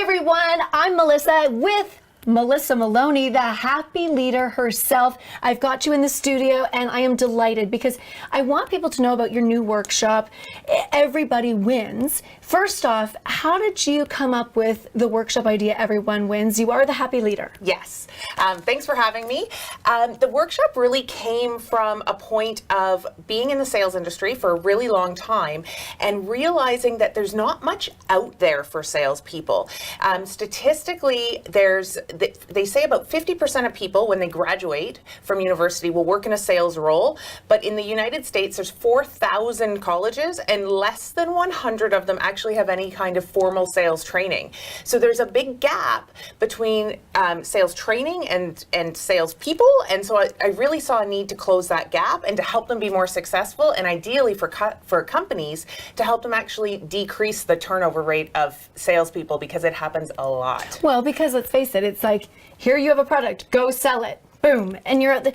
everyone, I'm Melissa with Melissa Maloney, the happy leader herself. I've got you in the studio and I am delighted because I want people to know about your new workshop, Everybody Wins. First off, how did you come up with the workshop idea, Everyone Wins? You are the happy leader. Yes. Thanks for having me. The workshop really came from a point of being in the sales industry for a really long time and realizing that there's not much out there for salespeople. Statistically, they say about 50% of people when they graduate from university will work in a sales role, but in the United States there's 4,000 colleges and less than 100 of them actually have any kind of formal sales training. So there's a big gap between sales training and sales people, and so I really saw a need to close that gap and to help them be more successful, and ideally for companies to help them actually decrease the turnover rate of salespeople because it happens a lot. Well, because let's face it, it's like, here you have a product, go sell it, boom, and you're at the,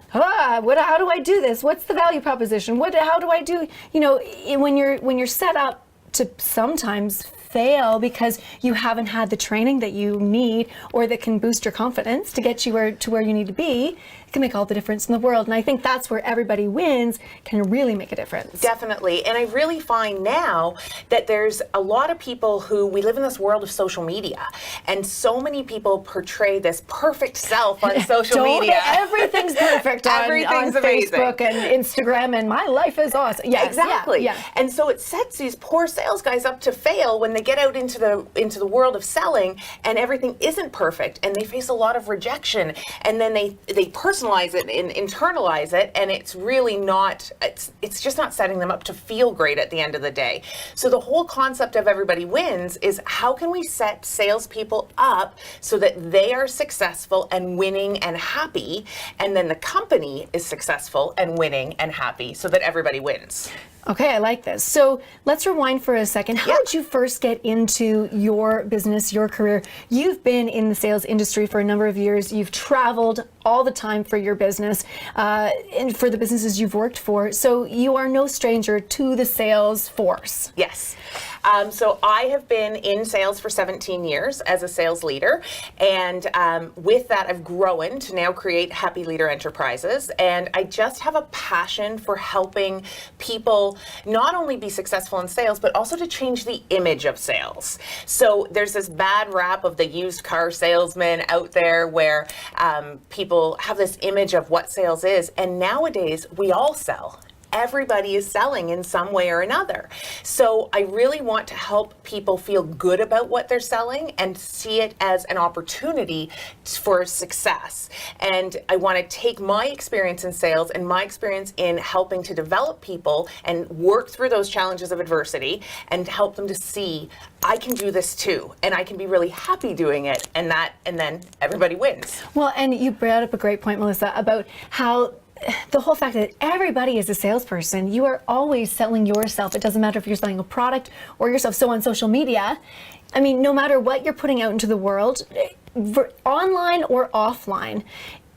how do I do this? What's the value proposition? How do I do, when you're set up to sometimes fail because you haven't had the training that you need or that can boost your confidence to get you to where you need to be, it can make all the difference in the world. And I think that's where Everybody Wins can really make a difference. Definitely. And I really find now that there's a lot of people we live in this world of social media, and so many people portray this perfect self on social media. Everything's perfect on Facebook and Instagram, and my life is awesome. Yeah, exactly. Yeah. And so it sets these poor sales guys up to fail when they get out into the world of selling and everything isn't perfect, and they face a lot of rejection, and then they personalize it and internalize it, and it's really not, it's just not setting them up to feel great at the end of the day. So the whole concept of Everybody Wins is how can we set salespeople up so that they are successful and winning and happy, and then the company is successful and winning and happy so that everybody wins. Okay, I like this. So let's rewind for a second. How did you first get into your business, your career? You've been in the sales industry for a number of years. You've traveled all the time for your business and for the businesses you've worked for. So you are no stranger to the sales force. Yes. So I have been in sales for 17 years as a sales leader, and with that I've grown to now create Happy Leader Enterprises, and I just have a passion for helping people not only be successful in sales, but also to change the image of sales. So there's this bad rap of the used car salesman out there where people have this image of what sales is, and nowadays we all sell. Everybody is selling in some way or another. So I really want to help people feel good about what they're selling and see it as an opportunity for success. And I want to take my experience in sales and my experience in helping to develop people and work through those challenges of adversity and help them to see I can do this too, and I can be really happy doing it, and then everybody wins. Well, and you brought up a great point, Melissa, about how the whole fact that everybody is a salesperson. You are always selling yourself. It doesn't matter if you're selling a product or yourself. So on social media, I mean, no matter what you're putting out into the world, online or offline,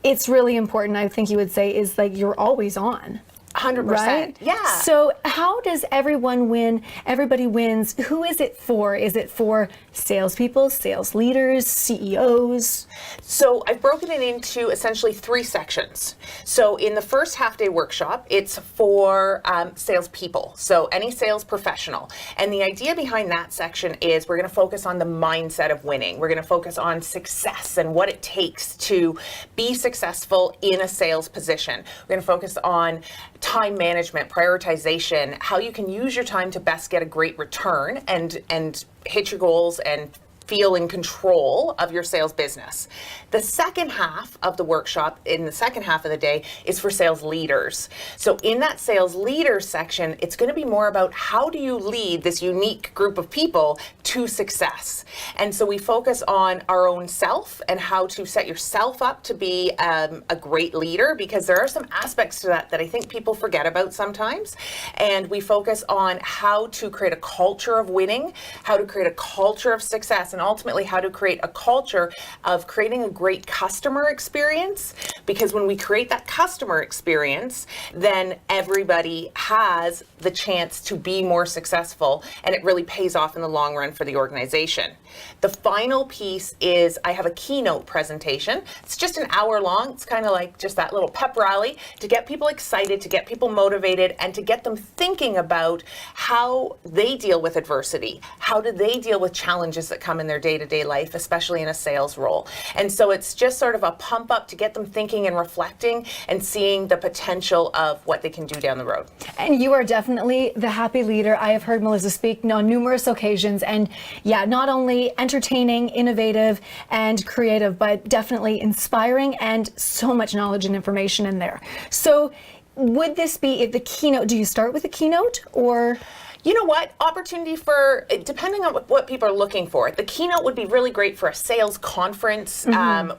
it's really important, I think you would say, is like you're always on. 100%. Right? Yeah. So how does Everyone Win? Everybody Wins. Who is it for? Is it for salespeople, sales leaders, CEOs? So I've broken it into essentially 3 sections. So in the first half-day workshop, it's for salespeople, so any sales professional. And the idea behind that section is we're going to focus on the mindset of winning. We're going to focus on success and what it takes to be successful in a sales position. We're going to focus on time management, prioritization, how you can use your time to best get a great return and hit your goals and feel in control of your sales business. The second half of the workshop, in the second half of the day, is for sales leaders. So in that sales leaders section, it's going to be more about how do you lead this unique group of people to success. And so we focus on our own self and how to set yourself up to be a great leader, because there are some aspects to that I think people forget about sometimes. And we focus on how to create a culture of winning, how to create a culture of success, and and ultimately how to create a culture of creating a great customer experience. Because when we create that customer experience, then everybody has the chance to be more successful, and it really pays off in the long run for the organization. The final piece is I have a keynote presentation. It's just an hour long. It's kind of like just that little pep rally to get people excited, to get people motivated, and to get them thinking about how they deal with adversity. How do they deal with challenges that come in their day-to-day life, especially in a sales role? And so it's just sort of a pump up to get them thinking and reflecting and seeing the potential of what they can do down the road. And you are definitely the happy leader. I have heard Melissa speak on numerous occasions, and yeah, not only entertaining, innovative, and creative, but definitely inspiring, and so much knowledge and information in there. So would this be the keynote? Do you start with a keynote, or? You know what? Opportunity for, depending on what people are looking for. The keynote would be really great for a sales conference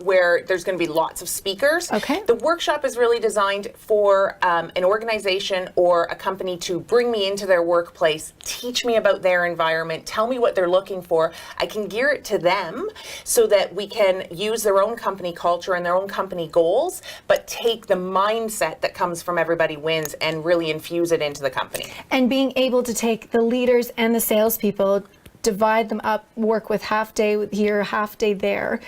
where there's going to be lots of speakers. Okay. The workshop is really designed for an organization or a company to bring me into their workplace, teach me about their environment, tell me what they're looking for. I can gear it to them so that we can use their own company culture and their own company goals, but take the mindset that comes from Everybody Wins and really infuse it into the company. And being able to take the leaders and the salespeople, divide them up, work with half day here, half day there,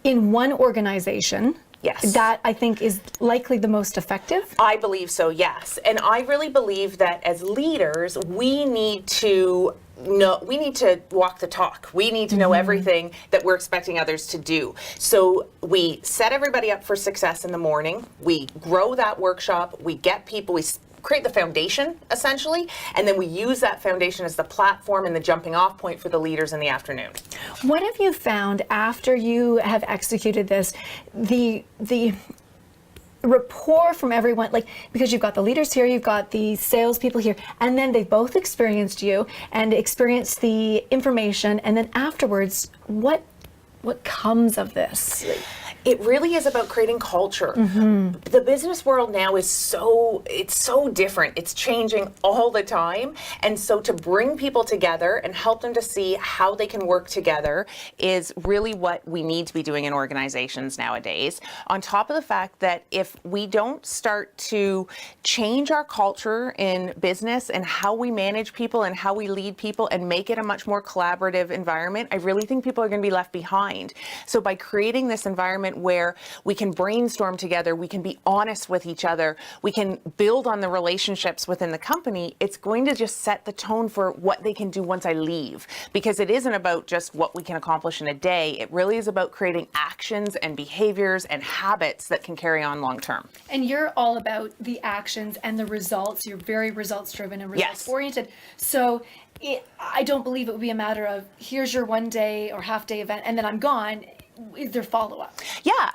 in one organization. Yes. That I think is likely the most effective. I believe so, yes. And I really believe that as leaders, we need to walk the talk. We need to know everything that we're expecting others to do. So we set everybody up for success in the morning. We grow that workshop. We get people, we create the foundation essentially, and then we use that foundation as the platform and the jumping off point for the leaders in the afternoon. What have you found after you have executed this, the rapport from everyone, like, because you've got the leaders here, you've got the salespeople here, and then they've both experienced you and experienced the information, and then afterwards, what comes of this? It really is about creating culture. The business world now is so different. It's changing all the time. And so to bring people together and help them to see how they can work together is really what we need to be doing in organizations nowadays. On top of the fact that if we don't start to change our culture in business and how we manage people and how we lead people and make it a much more collaborative environment, I really think people are going to be left behind. So by creating this environment where we can brainstorm together, we can be honest with each other, we can build on the relationships within the company, it's going to just set the tone for what they can do once I leave. Because it isn't about just what we can accomplish in a day, it really is about creating actions and behaviors and habits that can carry on long term. And you're all about the actions and the results. You're very results driven and results oriented. So I don't believe it would be a matter of here's your one day or half day event and then I'm gone. Is there follow-up? Yeah,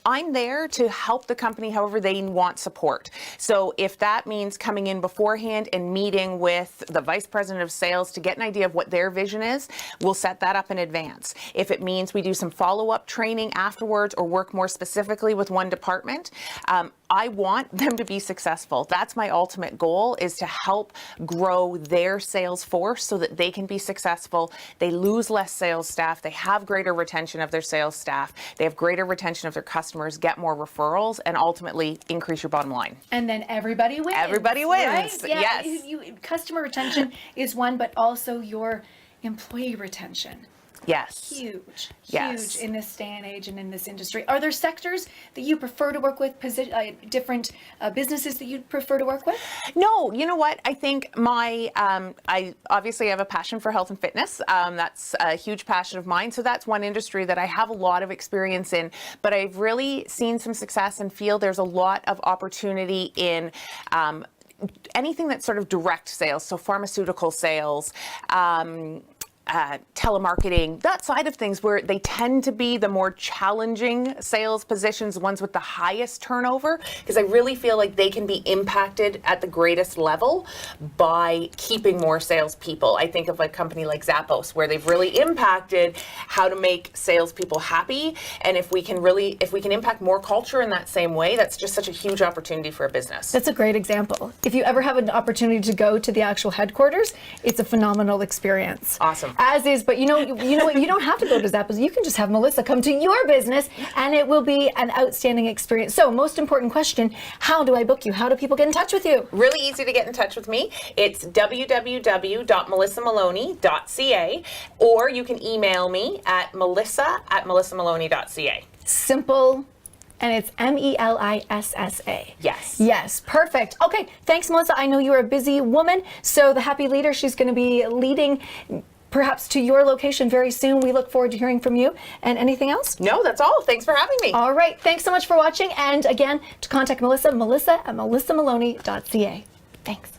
I'm there to help the company however they want support. So if that means coming in beforehand and meeting with the vice president of sales to get an idea of what their vision is, we'll set that up in advance. If it means we do some follow-up training afterwards or work more specifically with one department, I want them to be successful. That's my ultimate goal, is to help grow their sales force so that they can be successful. They lose less sales staff. They have greater retention of their sales staff. They have greater retention of their customers, get more referrals, and ultimately increase your bottom line. And then everybody wins. Everybody wins. Right? Yeah, Yes. Customer retention is one, but also your employee retention. Yes. Huge Yes. in this day and age and in this industry. Are there sectors that you prefer to work with, different businesses that you prefer to work with? No, you know what? I think I obviously have a passion for health and fitness. That's a huge passion of mine. So that's one industry that I have a lot of experience in, but I've really seen some success and feel there's a lot of opportunity in anything that's sort of direct sales. So pharmaceutical sales, telemarketing, that side of things, where they tend to be the more challenging sales positions, ones with the highest turnover, because I really feel like they can be impacted at the greatest level by keeping more salespeople. I think of a company like Zappos, where they've really impacted how to make salespeople happy. And if we can impact more culture in that same way, that's just such a huge opportunity for a business. That's a great example. If you ever have an opportunity to go to the actual headquarters, it's a phenomenal experience. Awesome. As is, but you know what? You don't have to go to Zappos. You can just have Melissa come to your business, and it will be an outstanding experience. So, most important question: how do I book you? How do people get in touch with you? Really easy to get in touch with me. It's www.melissamaloney.ca, or you can email me at melissa@melissamaloney.ca. Simple. And it's Melissa. Yes. Yes, perfect. Okay, thanks, Melissa. I know you're a busy woman, so the Happy Leader, she's going to be leading perhaps to your location very soon. We look forward to hearing from you. And anything else? No, that's all. Thanks for having me. All right, thanks so much for watching. And again, to contact Melissa, melissa@melissamaloney.ca. Thanks.